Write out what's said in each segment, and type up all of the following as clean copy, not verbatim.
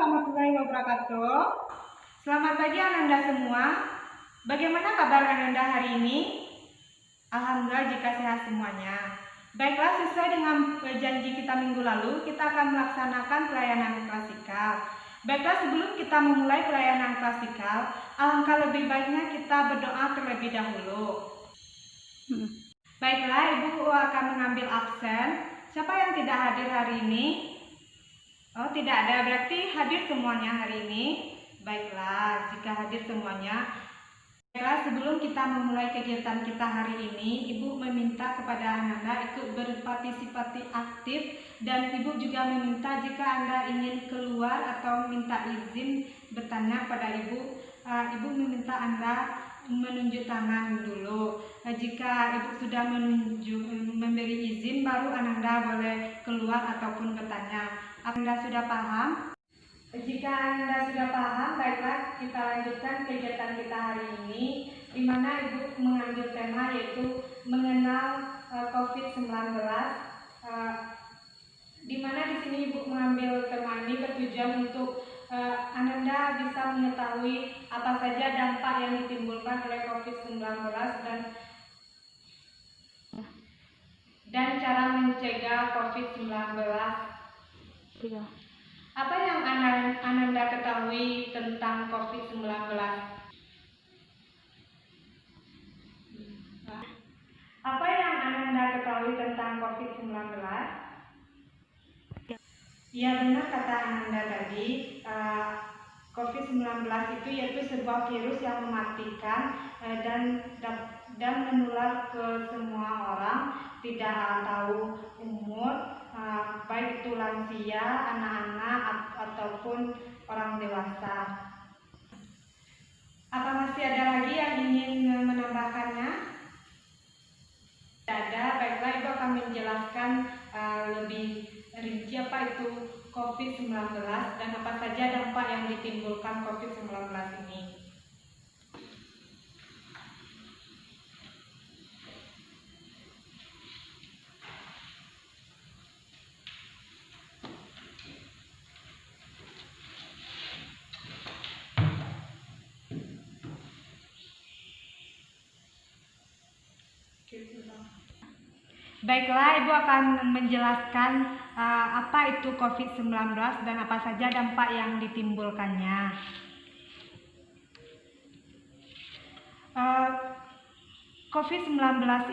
warahmatullahi wabarakatuh. Selamat pagi Ananda semua. Bagaimana kabar Ananda hari ini? Alhamdulillah jika sehat semuanya. Baiklah, sesuai dengan janji kita minggu lalu, kita akan melaksanakan pelayanan klasikal. Baiklah, sebelum kita memulai pelayanan klasikal, alangkah lebih baiknya kita berdoa terlebih dahulu. Baiklah, Ibu akan mengambil absen. Siapa yang tidak hadir hari ini? Oh, tidak ada, berarti hadir semuanya hari ini. Baiklah, jika hadir semuanya. Baiklah, sebelum kita memulai kegiatan kita hari ini, Ibu meminta kepada Ananda ikut berpartisipasi aktif, dan Ibu juga meminta jika Anda ingin keluar atau minta izin bertanya pada Ibu, Ibu meminta Anda menunjuk tangan dulu. Jika Ibu sudah memberi izin, baru Ananda boleh keluar ataupun bertanya. Anda sudah paham? Jika Anda sudah paham, baiklah kita lanjutkan kegiatan kita hari ini, di mana Ibu mengambil tema yaitu mengenal COVID-19. Di mana di sini Ibu mengambil tema ini bertujuan untuk Ananda bisa mengetahui apa saja dampak yang ditimbulkan oleh COVID-19 dan cara mencegah COVID-19. Apa yang Ananda ketahui tentang COVID-19? Apa yang Ananda ketahui tentang COVID-19? Ya, benar kata Ananda tadi, COVID-19 itu yaitu sebuah virus yang mematikan dan menular ke semua orang, tidak tahu umur, baik itu lansia, anak-anak ataupun orang dewasa. Apa masih ada lagi yang ingin menambahkannya? Tidak ada. Baiklah, Ibu akan menjelaskan lebih rinci apa itu COVID-19 dan apa saja dampak yang ditimbulkan COVID-19 ini. Baiklah, Ibu akan menjelaskan apa itu COVID-19 dan apa saja dampak yang ditimbulkannya. COVID-19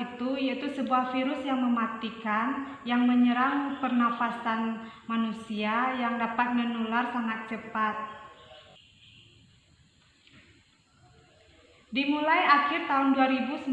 itu yaitu sebuah virus yang mematikan, yang menyerang pernafasan manusia, yang dapat menular sangat cepat. Dimulai akhir tahun 2019,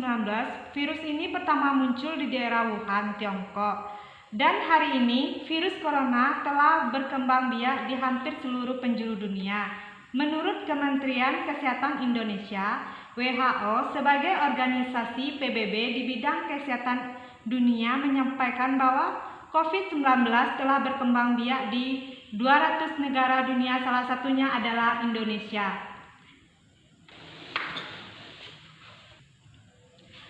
virus ini pertama muncul di daerah Wuhan, Tiongkok. Dan hari ini, virus corona telah berkembang biak di hampir seluruh penjuru dunia. Menurut Kementerian Kesehatan Indonesia, WHO sebagai organisasi PBB di bidang kesehatan dunia menyampaikan bahwa COVID-19 telah berkembang biak di 200 negara dunia, salah satunya adalah Indonesia.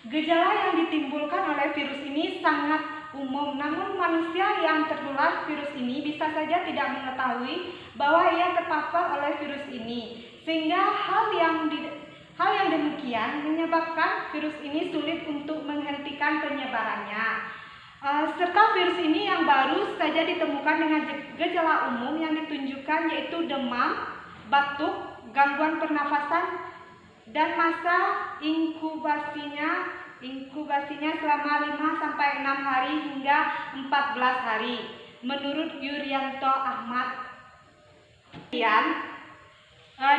Gejala yang ditimbulkan oleh virus ini sangat umum, namun manusia yang tertular virus ini bisa saja tidak mengetahui bahwa ia terpapar oleh virus ini, sehingga hal yang demikian menyebabkan virus ini sulit untuk menghentikan penyebarannya. Serta virus ini yang baru saja ditemukan dengan gejala umum yang ditunjukkan yaitu demam, batuk, gangguan pernafasan, dan masa inkubasinya selama 5-6 hari hingga 14 hari. Menurut Yuryanto Ahmad,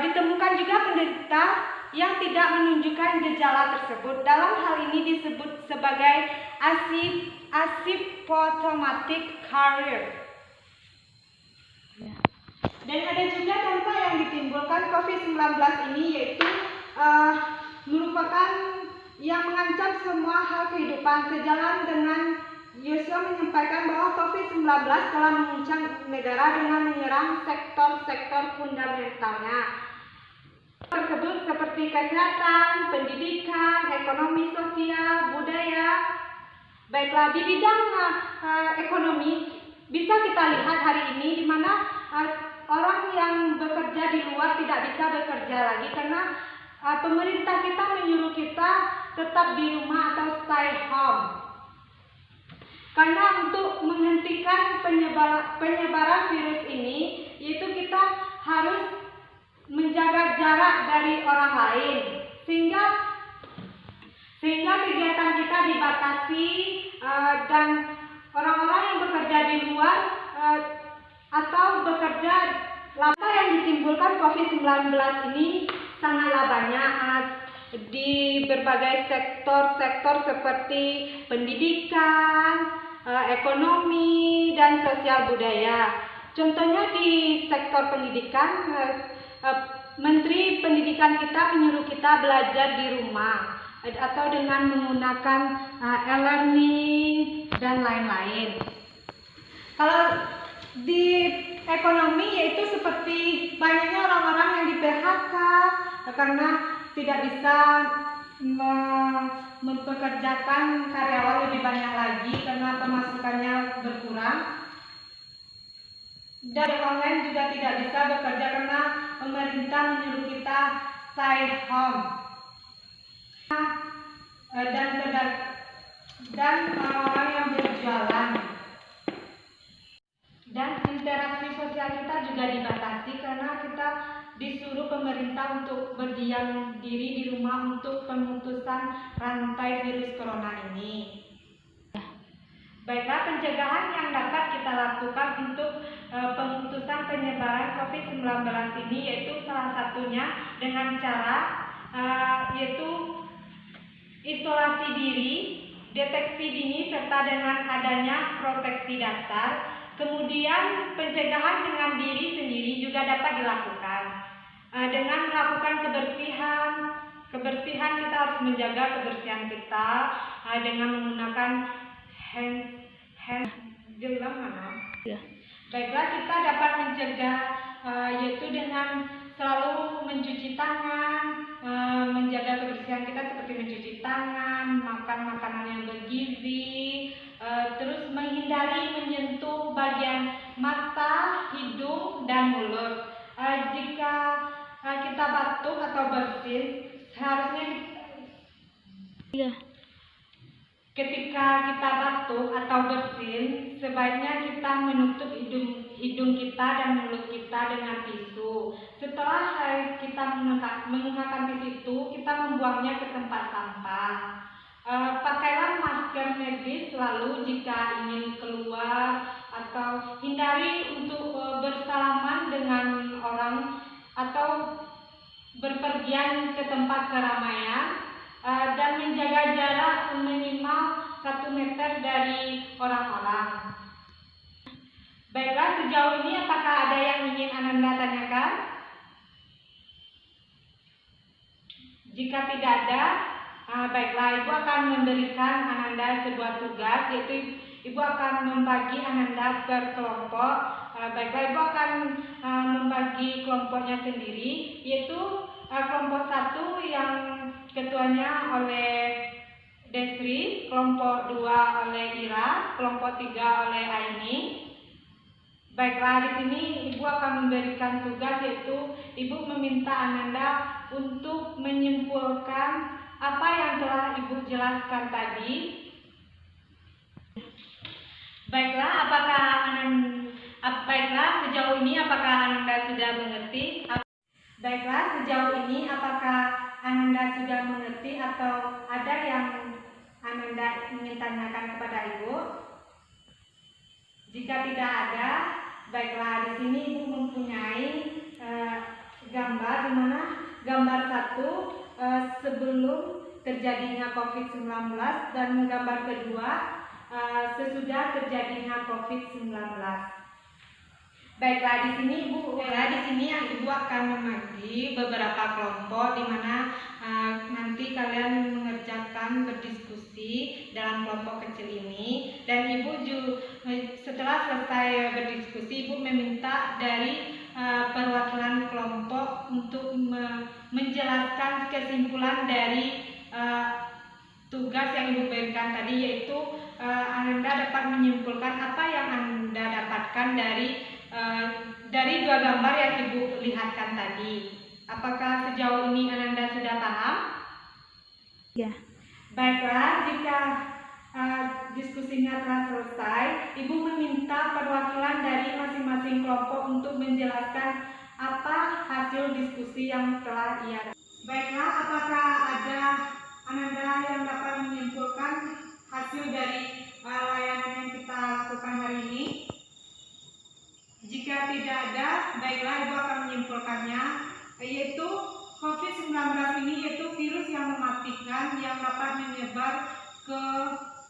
ditemukan juga penderita yang tidak menunjukkan gejala tersebut. Dalam hal ini disebut sebagai asymptomatic carrier. Dan ada juga dampak yang ditimbulkan COVID-19 ini yaitu merupakan yang mengancam semua hal kehidupan. Sejalan dengan Yosua menyampaikan bahwa COVID-19 telah menguncang negara dengan menyerang sektor-sektor fundamentalnya tersebut seperti kesehatan, pendidikan, ekonomi, sosial, budaya. Baiklah, di bidang ekonomi bisa kita lihat hari ini di mana orang yang bekerja di luar tidak bisa bekerja lagi karena pemerintah kita menyuruh kita tetap di rumah atau stay home. Karena untuk menghentikan penyebaran virus ini, yaitu kita harus menjaga jarak dari orang lain, sehingga kegiatan kita dibatasi dan orang-orang yang bekerja di luar atau bekerja lama yang ditimbulkan COVID-19 ini sangatlah banyak di berbagai sektor seperti pendidikan, ekonomi, dan sosial budaya. Contohnya di sektor pendidikan, Menteri Pendidikan kita menyuruh kita belajar di rumah atau dengan menggunakan e-learning dan lain-lain. Kalau di ekonomi yaitu seperti banyaknya orang-orang yang di PHK karena tidak bisa mempekerjakan karyawan lebih banyak lagi karena pemasukannya berkurang. Dan online juga tidak bisa bekerja karena pemerintah menyuruh kita stay home. Dan orang yang berjualan. Dan interaksi sosial kita juga dibatasi karena kita disuruh pemerintah untuk berdiam diri di rumah untuk pemutusan rantai virus corona ini. Baiklah, pencegahan yang dapat kita lakukan untuk pemutusan penyebaran COVID-19 ini yaitu salah satunya dengan cara yaitu isolasi diri, deteksi dini serta dengan adanya proteksi dasar. Kemudian pencegahan dengan diri sendiri juga dapat dilakukan dengan melakukan kebersihan kita harus menjaga kebersihan kita dengan menggunakan hand gel ya. Baiklah, kita dapat mencegah yaitu dengan selalu mencuci tangan, menjaga kebersihan kita seperti mencuci tangan, makan makanan yang bergizi, terus menghindari menyentuh bagian mata, hidung, dan mulut. Jika kita batuk atau bersin, seharusnya ketika kita batuk atau bersin, sebaiknya kita menutup hidung kita dan mulut kita dengan tisu. Setelah kita menggunakan tisu itu, kita membuangnya ke tempat sampah. Pakailah masker medis selalu jika ingin keluar atau hindari untuk bersalaman dengan orang atau berpergian ke tempat keramaian dan menjaga jarak minimal 1 meter dari orang-orang. Baiklah, sejauh ini apakah ada yang ingin Ananda tanyakan? Jika tidak ada, baiklah, Ibu akan memberikan Ananda sebuah tugas, yaitu Ibu akan membagi Ananda per kelompok. Baiklah, Ibu akan membagi kelompoknya sendiri, yaitu kelompok 1 yang ketuanya oleh Desri, kelompok 2 oleh Ira, kelompok 3 oleh Aini. Baiklah, di sini Ibu akan memberikan tugas, yaitu Ibu meminta Ananda untuk menyimpulkan apa yang telah Ibu jelaskan tadi. Baiklah, sejauh ini apakah Ananda sudah mengerti? Baiklah, sejauh ini apakah Ananda sudah mengerti atau ada yang Ananda ingin tanyakan kepada Ibu? Jika tidak ada, baiklah, di sini Ibu mempunyai gambar di mana gambar 1 sebelum terjadinya COVID-19 dan gambar kedua sesudah terjadinya COVID-19. Baiklah, di sini Ibu akan membagi beberapa kelompok di mana nanti kalian mengerjakan berdiskusi dalam kelompok kecil ini, dan Ibu juga setelah selesai berdiskusi Ibu meminta dari perwakilan kelompok untuk menjelaskan kesimpulan dari tugas yang Ibu berikan tadi, yaitu Anda dapat menyimpulkan apa yang Anda dapatkan dari dari dua gambar yang Ibu lihatkan tadi. Apakah sejauh ini Ananda sudah paham? Ya. Baiklah, jika diskusinya telah selesai, Ibu meminta perwakilan dari masing-masing kelompok untuk menjelaskan apa hasil diskusi yang telah ia. Baiklah, apakah ada Ananda yang dapat menyimpulkan hasil dari layanan yang kita lakukan hari ini? Jika tidak ada, baiklah Ibu akan menyimpulkannya, yaitu COVID-19 ini yaitu virus yang mematikan yang dapat menyebar ke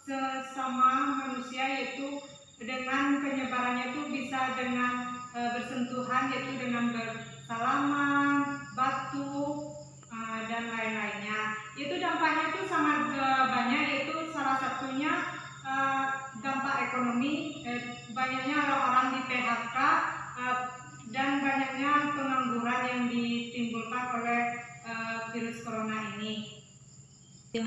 sesama manusia, yaitu dengan penyebarannya itu bisa dengan bersentuhan, yaitu dengan bersalaman, batuk, dan lain-lainnya. Itu dampaknya itu sangat banyak, yaitu salah satunya dampak ekonomi, banyaknya orang-orang di PHK, dan banyaknya pengangguran yang ditimbulkan oleh virus corona ini. Ya.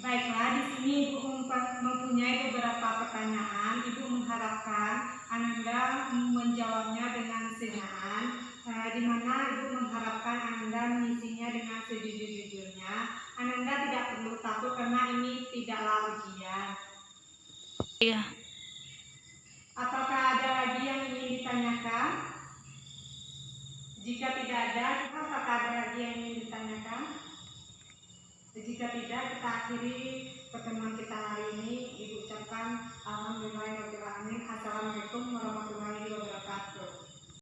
Baiklah, di sini Ibu mempunyai beberapa pertanyaan. Ibu mengharapkan Ananda menjawabnya dengan senyaan, di mana Ibu mengharapkan Ananda mengisinya dengan sejujur-jujurnya. Ananda tidak perlu takut karena ini tidaklah ujian. Iya. Apakah ada lagi yang ingin ditanyakan? Jika tidak ada, apakah ada lagi yang ingin ditanyakan? Jika tidak, kita akhiri pertemuan kita hari ini. Ibu ucapkan alhamdulillahirabbil alamin. Assalamualaikum warahmatullahi wabarakatuh.